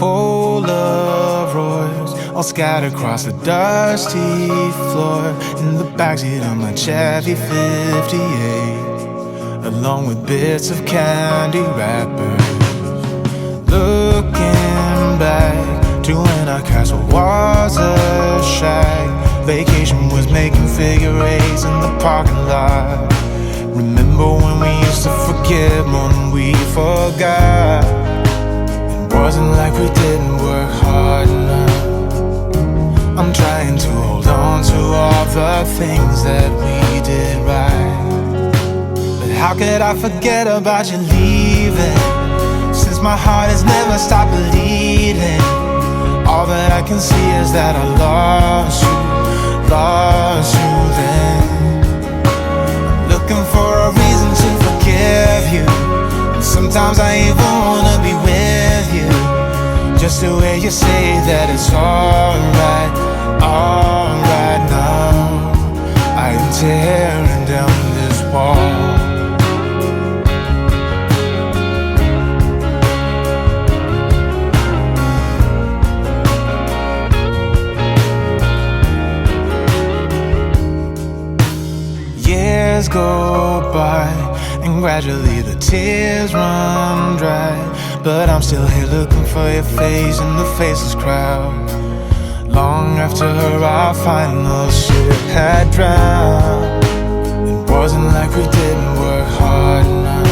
Polaroids all scattered across the dusty floor in the backseat of my Chevy 58, along with bits of candy wrappers. Looking back to when our castle was a shack, vacation was making figure eights in the parking lot. Remember when we used to forgive more than we forgot? It wasn't like we didn't work hard enough. I'm trying to hold on to all the things that we did right. But how could I forget about you leaving? Since my heart has never stopped bleeding, all that I can see is that I lost you then. I'm looking for a reason to forgive you, and sometimes I even wanna be with you, just the way you say that it's alright now. I am tearing down this wall. Years go by, and gradually the tears run dry, but I'm still here looking for your face in the faceless crowd. Long after our final ship had drowned, it wasn't like we didn't work hard enough.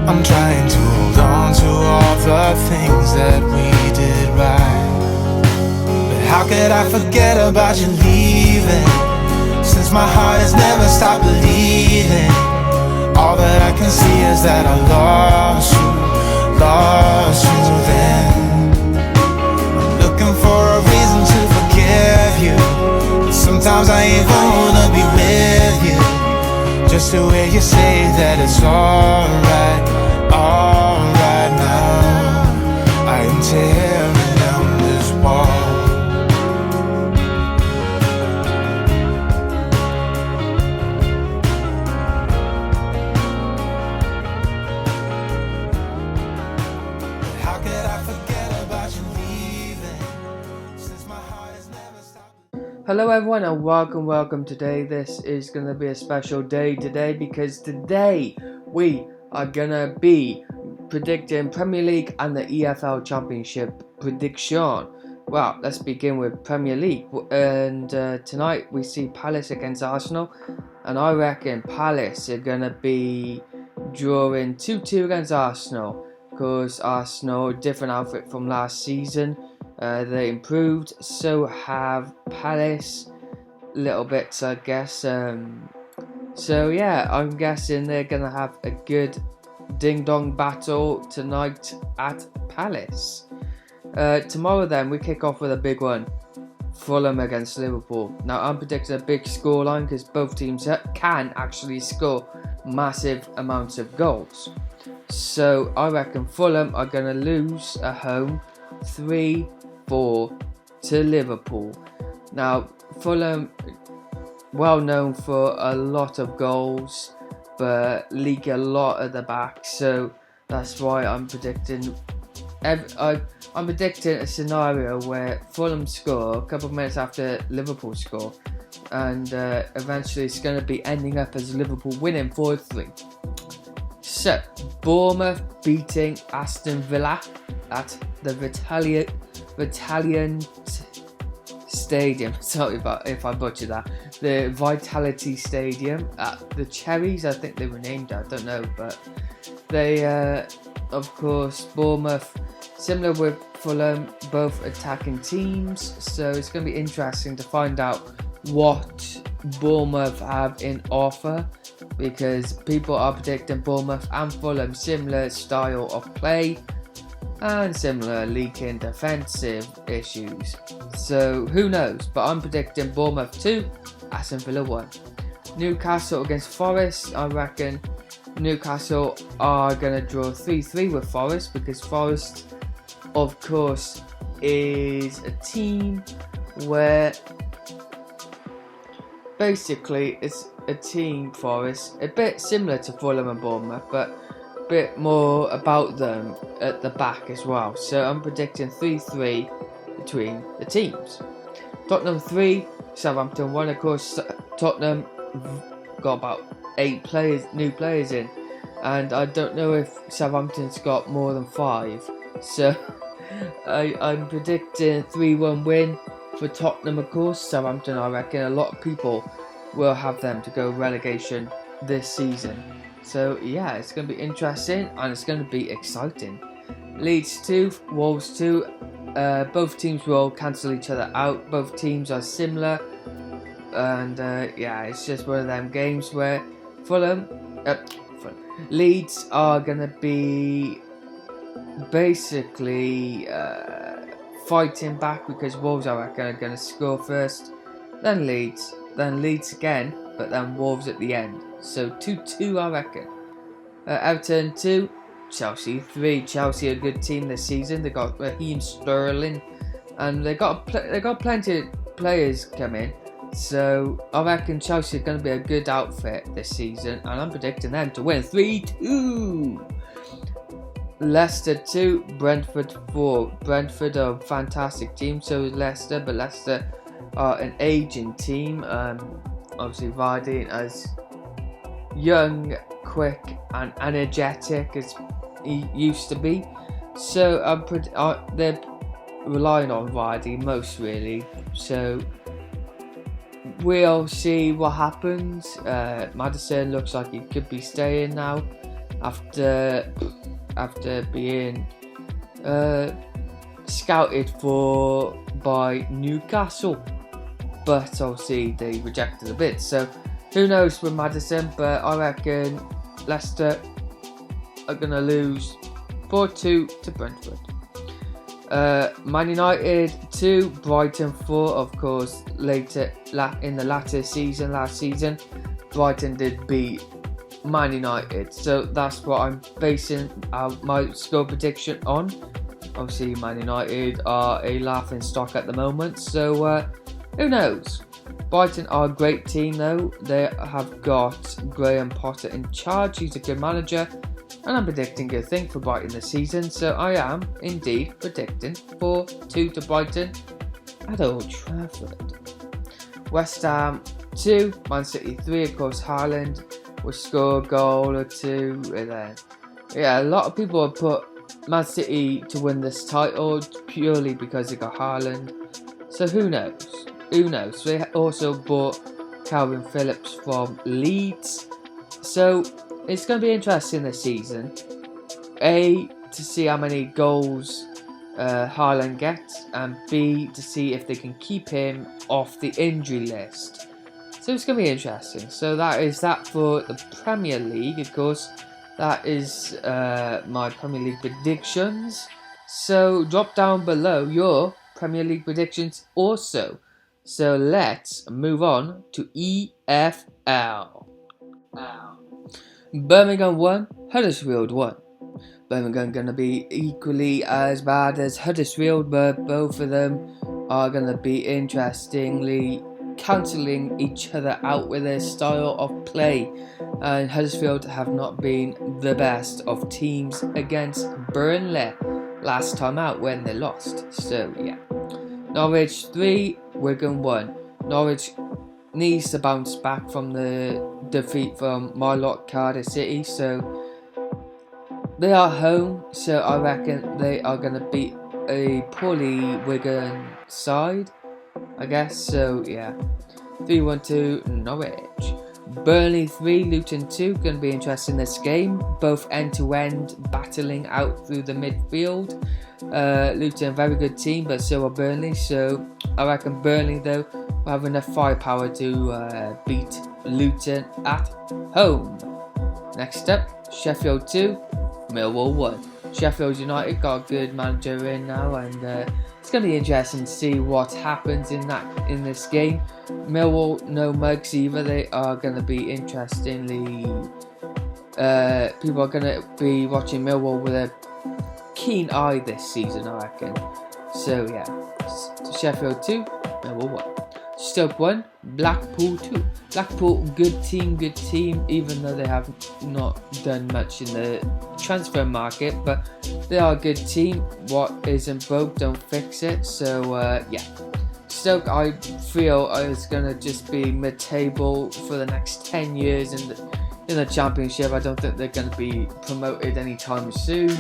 I'm trying to hold on to all the things that we did right. But how could I forget about you leaving? Since my heart has never stopped bleeding, all that I can see is that I lost you then. I'm looking for a reason to forgive you, but sometimes I even wanna be with you, just the way you say that it's alright now. I am tearing down this wall. Hello everyone and welcome today. This is going to be a special day today because today we are going to be predicting Premier League and the EFL Championship prediction. Well, let's begin with Premier League, and tonight we see Palace against Arsenal, and I reckon Palace are going to be drawing 2-2 against Arsenal, because Arsenal, different outfit from last season. They improved, so have Palace, little bits I guess. So yeah, I'm guessing they're going to have a good ding-dong battle tonight at Palace. Tomorrow then, we kick off with a big one. Fulham against Liverpool. Now I'm predicting a big scoreline because both teams can actually score massive amounts of goals. So I reckon Fulham are going to lose at home 3-4 to Liverpool. Now Fulham, well known for a lot of goals, but leak a lot at the back, so that's why I'm predicting I'm predicting a scenario where Fulham score a couple of minutes after Liverpool score, and eventually it's going to be ending up as Liverpool winning 4-3. So, Bournemouth beating Aston Villa at the Vitalian Stadium. Sorry if I butchered that. The Vitality Stadium at the Cherries, I think they were named, I don't know, but they, of course, Bournemouth, similar with Fulham, both attacking teams, so it's going to be interesting to find out what Bournemouth have in offer, because people are predicting Bournemouth and Fulham similar style of play and similar leaking defensive issues, so who knows, but I'm predicting Bournemouth 2, Aston Villa 1. Newcastle against Forest, I reckon Newcastle are going to draw 3-3 with Forest, because Forest, of course, is a team where basically it's a team, Forest, a bit similar to Fulham and Bournemouth, but bit more about them at the back as well. So I'm predicting 3-3 between the teams. Tottenham 3, Southampton 1. Of course, Tottenham got about 8 new players in, and I don't know if Southampton's got more than 5. So I'm predicting 3-1 win for Tottenham. Of course, Southampton, I reckon a lot of people will have them to go relegation this season. So yeah, it's going to be interesting and it's going to be exciting. Leeds 2, Wolves 2. Both teams will cancel each other out. Both teams are similar, and yeah, it's just one of them games where Leeds are going to be basically fighting back, because Wolves, I reckon, are going to score first, then Leeds again, but then Wolves at the end. So 2-2, I reckon. Everton 2, Chelsea 3. Chelsea are a good team this season. They got Raheem Sterling, and they got plenty of players coming. So I reckon Chelsea are going to be a good outfit this season, and I'm predicting them to win 3-2. Leicester 2, Brentford 4. Brentford are a fantastic team, so is Leicester, but Leicester are an aging team. Obviously Vardy as young, quick and energetic as he used to be. So they're relying on Vardy most, really. So we'll see what happens. Maddison looks like he could be staying now after being scouted for by Newcastle, but obviously they rejected a bid. So who knows with Maddison, but I reckon Leicester are going to lose 4-2 to Brentford. Man United 2, Brighton 4. Of course, later in the latter season, last season, Brighton did beat Man United, so that's what I'm basing my score prediction on. Obviously, Man United are a laughing stock at the moment, so who knows? Brighton are a great team though. They have got Graham Potter in charge. He's a good manager, and I'm predicting good things for Brighton this season. So I am indeed predicting 4-2 to Brighton at Old Trafford. West Ham 2, Man City 3. Of course, Haaland will score a goal or two, and then yeah, a lot of people have put Man City to win this title purely because they got Haaland. So who knows? They also bought Calvin Phillips from Leeds. So it's going to be interesting this season. A, to see how many goals Haaland gets, and B, to see if they can keep him off the injury list. So it's going to be interesting. So that is that for the Premier League. Of course, that is my Premier League predictions. So drop down below your Premier League predictions also. So let's move on to EFL. Birmingham 1, Huddersfield 1. Birmingham going to be equally as bad as Huddersfield, but both of them are going to be interestingly cancelling each other out with their style of play, and Huddersfield have not been the best of teams against Burnley last time out when they lost. So yeah, Norwich 3, Wigan 1. Norwich needs to bounce back from the defeat from my lot, Cardiff City, so they are home, so I reckon they are going to beat a poorly Wigan side, I guess. So yeah, 3-1 to Norwich. Burnley 3, Luton 2. Going to be interesting this game. Both end-to-end battling out through the midfield. Luton, very good team, but so are Burnley. So I reckon Burnley though will have enough firepower to beat Luton at home. Next up, Sheffield 2, Millwall 1. Sheffield United got a good manager in now, and it's going to be interesting to see what happens in this game. Millwall, no mugs either. They are going to be interestingly. People are going to be watching Millwall with a keen eye this season, I reckon. So yeah, Sheffield 2, Millwall 1. Stoke 1, Blackpool 2. Blackpool, good team, even though they have not done much in the transfer market, but they are a good team. What isn't broke, don't fix it. So, yeah. Stoke, I feel, is going to just be mid-table for the next 10 years in the Championship. I don't think they're going to be promoted anytime soon.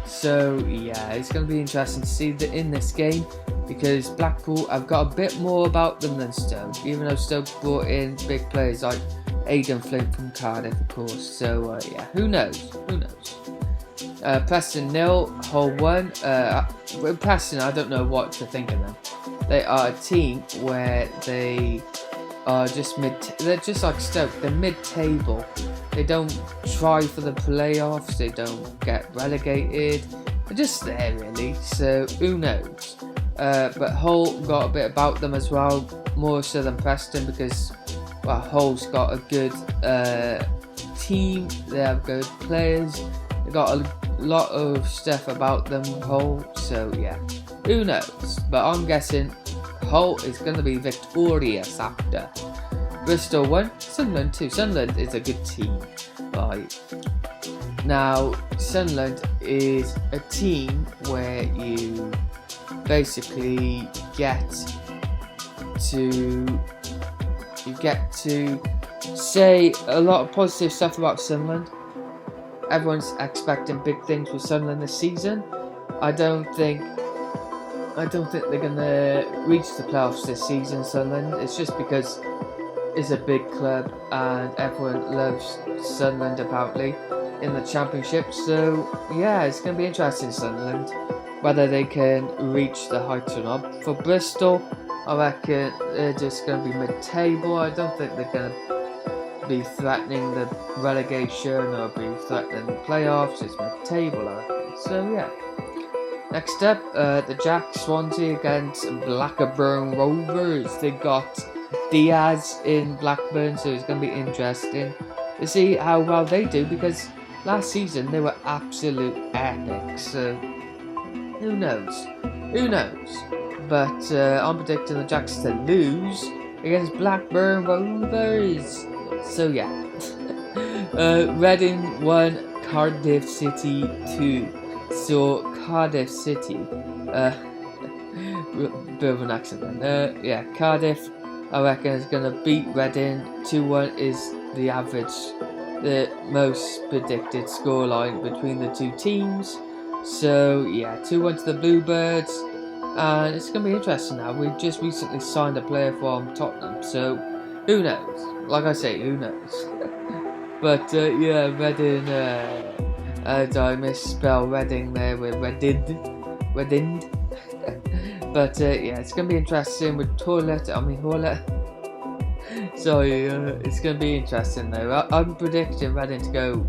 So, yeah, it's going to be interesting to see in this game, because Blackpool have got a bit more about them than Stoke, even though Stoke brought in big players like Aidan Flint from Cardiff, of course. So, yeah, who knows? Preston 0, Hull 1. Preston, I don't know what to think of them. They are a team where they are just they're just like Stoke, they're mid-table. They don't try for the playoffs, they don't get relegated. They're just there, really. So, who knows? But Hull got a bit about them as well, more so than Preston, because, well, Hull's got a good team, they have good players, they've got a lot of stuff about them, Hull, so yeah, who knows? But I'm guessing Hull is going to be victorious after. Bristol 1, Sunderland 2. Sunderland is a good team. Right. Now, Sunderland is a team where you basically get to say a lot of positive stuff about Sunderland. Everyone's expecting big things with Sunderland this season. I don't think they're gonna reach the playoffs this season, Sunderland. It's just because it's a big club and everyone loves Sunderland apparently in the Championship. So yeah, it's gonna be interesting, Sunderland, whether they can reach the heights or not. For Bristol, I reckon they're just gonna be mid-table. I don't think they're gonna be threatening the relegation or be threatening the playoffs. It's mid-table, I reckon. So yeah. Next up, the Jack Swansea against Blackburn Rovers. They got Diaz in Blackburn, so it's going to be interesting to see how well they do, because last season they were absolute epic. So who knows? But I'm predicting the Jacks to lose against Blackburn Rovers. So yeah. Reading 1, Cardiff City 2. So Cardiff City, bit of an accent then. Yeah, Cardiff, I reckon, is going to beat Reading. 2-1 is the most predicted scoreline between the two teams. So yeah, 2-1 to the Bluebirds, and it's going to be interesting now. We've just recently signed a player from Tottenham, so who knows? Like I say, who knows? But yeah, Reading. Did I misspell Reading there with Reading? But yeah, it's going to be interesting with Horlet. Sorry, it's going to be interesting though. I'm predicting Reading to go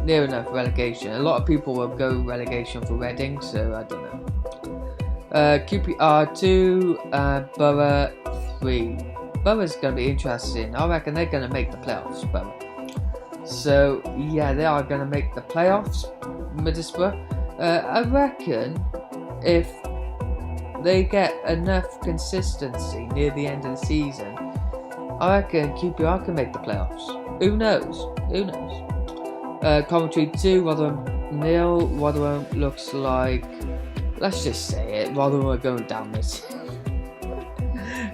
near enough relegation. A lot of people will go relegation for Reading, so I don't know. QPR 2, Borough 3. Borough's going to be interesting. I reckon they're going to make the playoffs, Borough. So yeah, they are going to make the playoffs, Middlesbrough. I reckon if they get enough consistency near the end of the season, I reckon QPR can make the playoffs. Who knows? Coventry 2, Rotherham 0. Rotherham looks like, let's just say it, Rotherham are going down this.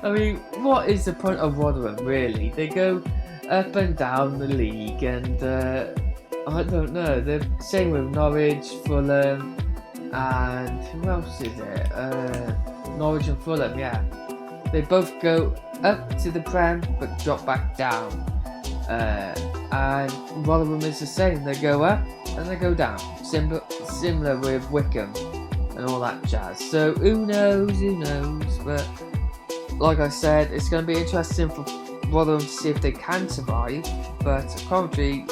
I mean, what is the point of Rotherham really? They go up and down the league, and I don't know. The same with Norwich, Fulham, and who else is it? Norwich and Fulham, yeah. They both go up to the Prem but drop back down. And Rotherham is the same. They go up and they go down. Similar with Wickham and all that jazz. So who knows? But like I said, it's going to be interesting for Rotherham to see if they can survive. But Coventry,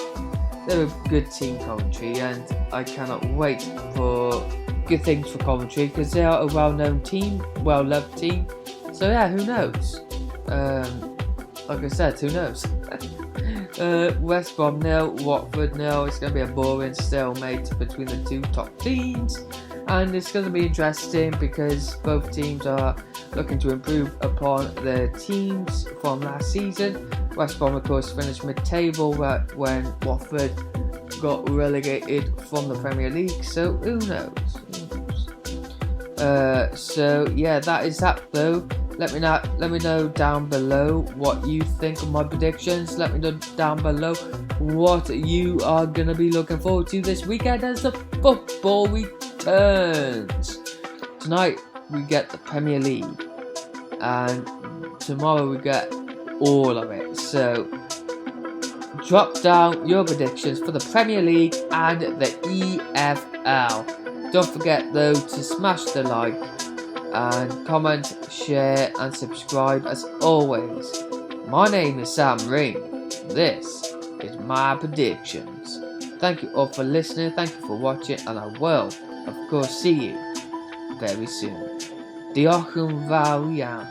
they're a good team, Coventry, and I cannot wait for good things for Coventry because they are a well-known team, well-loved team. So yeah, who knows? Like I said, who knows? West Brom 0, Watford 0. It's going to be a boring stalemate between the two top teams, and it's going to be interesting because both teams are looking to improve upon their teams from last season. West Brom, of course, finished mid-table when Watford got relegated from the Premier League, so who knows? So yeah, that is that though. Let me know down below what you think of my predictions. Let me know down below what you are gonna be looking forward to this weekend as the football returns. Tonight we get the Premier League, and tomorrow we get all of it. So drop down your predictions for the Premier League and the EFL. Don't forget though to smash the like and comment, share and subscribe as always. My name is Sam Ring. This is my predictions. Thank you all for listening, thank you for watching, and I will of course see you very soon. Diolch yn fawr iawn.